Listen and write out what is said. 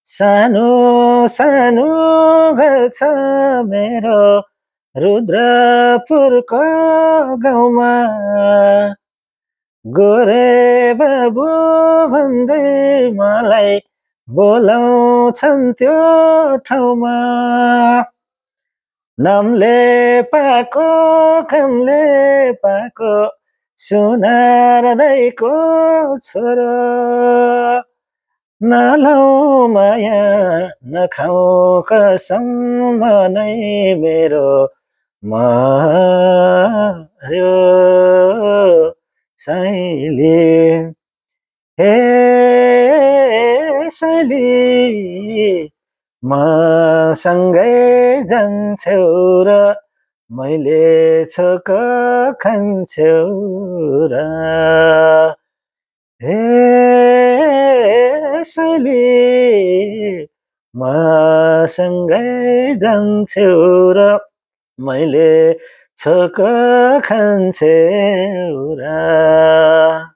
सानो सानो घर छ मेरो रुद्रपुरको गाउँमा गोरे बाबु भन्दै मलाई बोलाउँछन् त्यो ठाउँमा नामले पाको कामले पाको सुनार दाइको छोरो नलाऊ माया नखाऊ कसम नै मेरो मर्यो साइली हे साइली मसँगै जान्छौ र मैले छोक खान्छौ र हे साइली मसँगै जान्छौ र मैले छोक खान्छौ र